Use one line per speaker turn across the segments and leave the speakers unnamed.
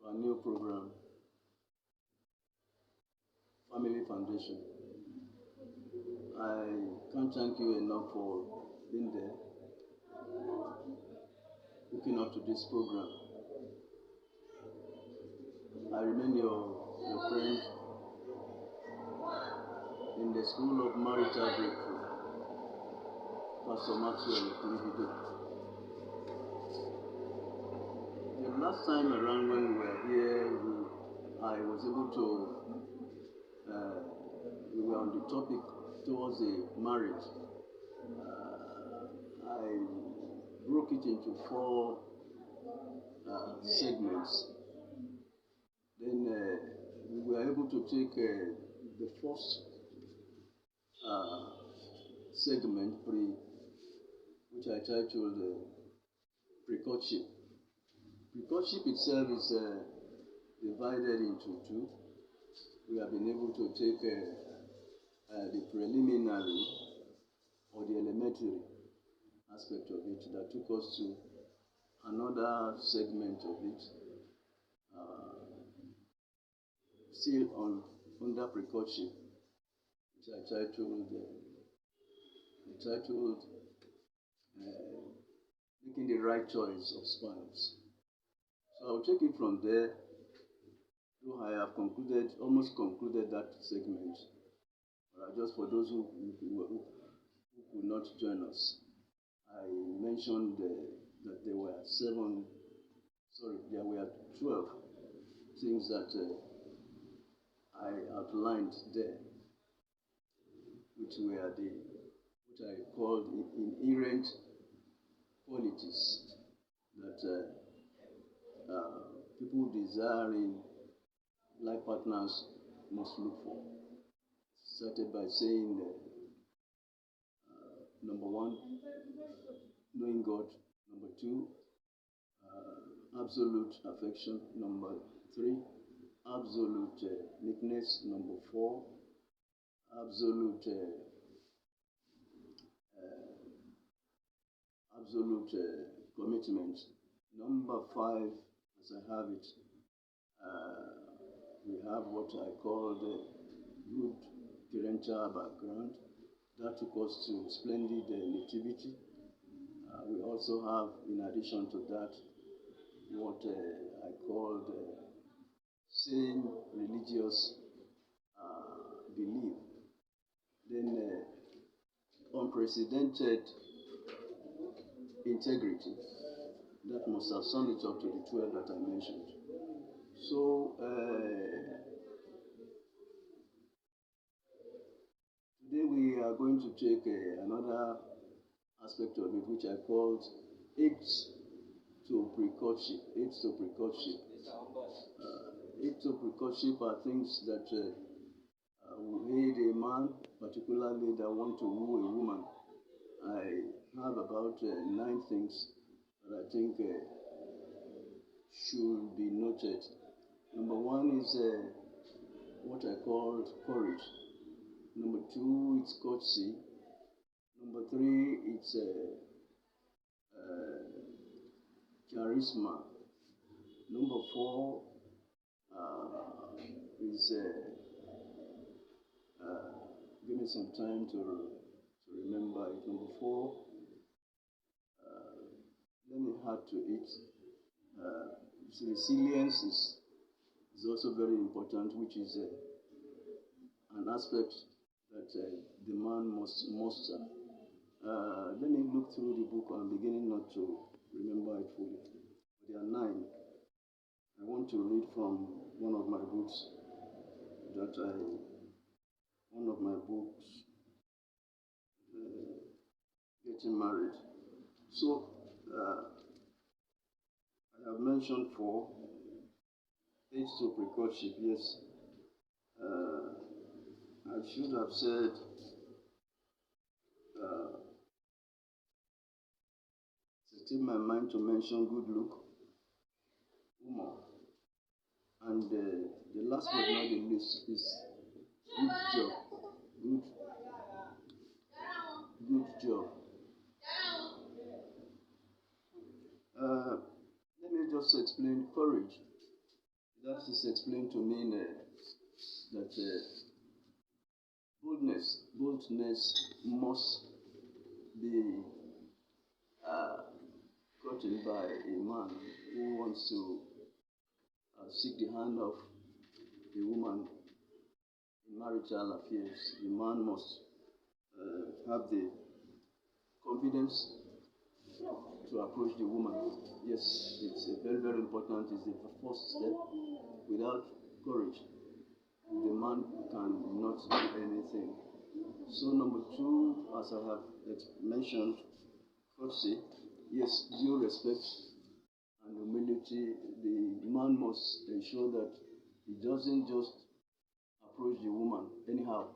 our new program, Family Foundation. I can't thank you enough for being there, looking up to this program. I remain your friend in the School of Marital Breakthrough, Pastor Maxwell Klivido. The last time around when we were here, I was able to, we were on the topic towards the marriage. I broke it into 4 segments. Then we were able to take the first segment, which I titled pre-courtship. Pre-courtship itself is divided into 2. We have been able to take the preliminary or the elementary aspect of it that took us to another segment of it, still under pre-courtship, which I titled making the right choice of spouse. So I'll take it from there. Though I have almost concluded that segment, just for those who could not join us, I mentioned that there were 12 things that I outlined there, which I called inherent qualities that people desiring life partners must look for. Started by saying, number 1, knowing God. Number 2, absolute affection. Number 3, absolute meekness. Number 4, absolute commitment. Number 5, as I have it, we have what I call the good parental background. That took us to splendid nativity. We also have, in addition to that, what I called same religious belief. Then unprecedented integrity. That must have summed it up to the 12 that I mentioned. So today we are going to take another aspect of it, which I called aids to pre-courtship. Aids to pre-courtship. Aids to pre-courtship are things that will aid a man, particularly that want to woo a woman. I have about 9 things that I think should be noted. Number 1 is what I called courage. Number 2, it's courtesy. Number 3, it's charisma. Number 4 is give me some time to remember it. Number 4, let me add to it. Resilience is also very important, which is an aspect that the man must master. Let me look through the book. I'm beginning not to remember it fully. There are 9. I want to read from one of my books Getting Married. So I have mentioned 4. Aids to pre-courtship, yes. I should have said it's in my mind to mention good look, humor, and the last but not the least is good job. Good job. Let me just explain courage. That is explained to mean that boldness must be gotten by a man who wants to seek the hand of a woman in marital affairs. The man must have the confidence to approach the woman. Yes, it's very, very important. It's the first step. Without courage, the man cannot do anything. So number two, as I have mentioned, courtesy. Yes, due respect and humility. The man must ensure that he doesn't just approach the woman anyhow.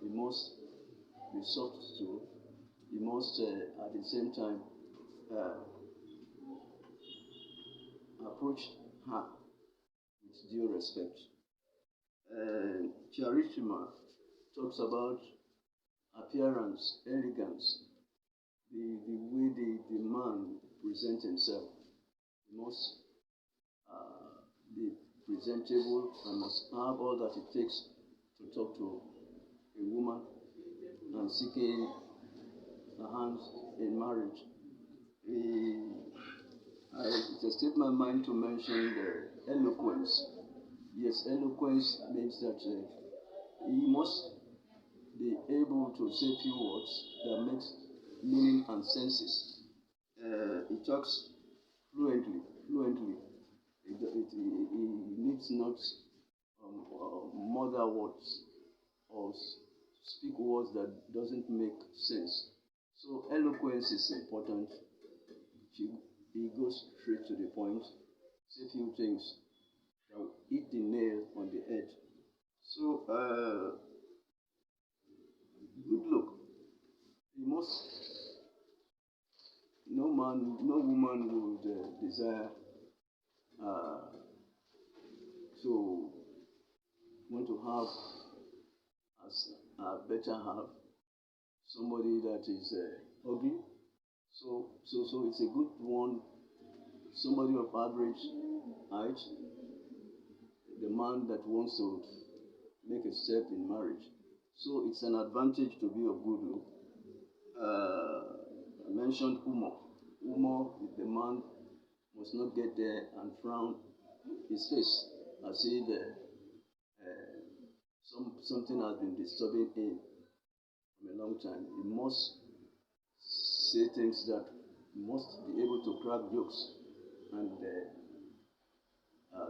He must be soft too. He must, at the same time, approach her with due respect. Charisma talks about appearance, elegance, the way the man presents himself. He must be presentable and must have all that it takes to talk to a woman and seeking her hand in marriage. I just take my mind to mention the eloquence. Yes, eloquence means that he must be able to say few words that makes meaning and senses. He talks fluently. He needs not mother words or speak words that doesn't make sense. So eloquence is important. He goes straight to the point, say few things that will hit the nail on the head. So good look. He must. No woman would desire to want to have as a better half somebody that is ugly. So it's a good one. Somebody of average height, the man that wants to make a step in marriage. So it's an advantage to be of good look. I mentioned humor. Humor, the man must not get there and frown his face as if something has been disturbing him from a long time. He must say things that must be able to crack jokes and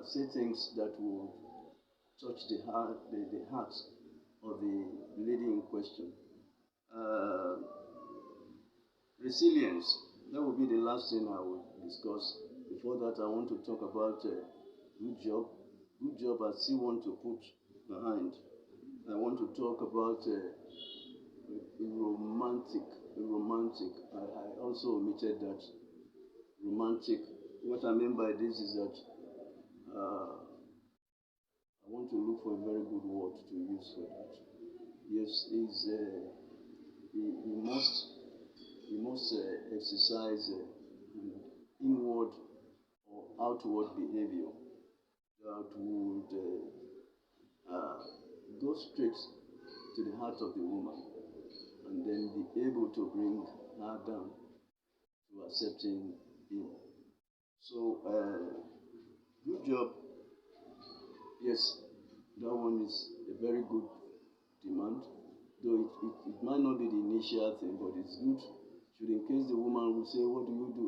say things that will touch the heart of the lady in question. Resilience. That will be the last thing I will discuss. Before that, I want to talk about good job. Good job I still want to put behind. I want to talk about romantic. I also omitted that. Romantic. What I mean by this is that I want to look for a very good word to use for that. Yes, he must exercise inward or outward behavior that would go straight to the heart of the woman and then be able to bring her down to accepting him. So, good job. Yes, that one is a very good demand, though it might not be the initial thing, but it's good. Should in case the woman will say, "What do you do?"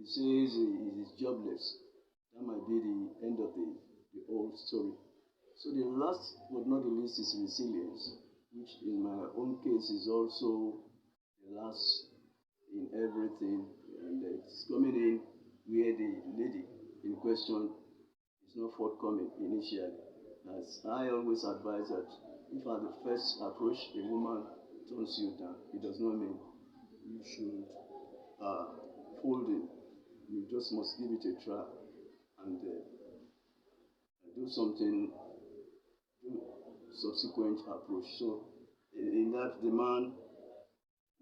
If he says he is jobless, that might be the end of the whole story. So the last but not the least is resilience, which in my own case is also the last in everything, and it's coming in where the lady in question is not forthcoming initially. As I always advise that if at the first approach a woman turns you down, it does not mean you should fold in. You just must give it a try and do something, do subsequent approach. So in that, the man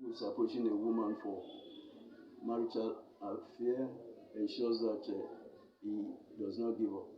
who is approaching a woman for marital affair ensures that he does not give up.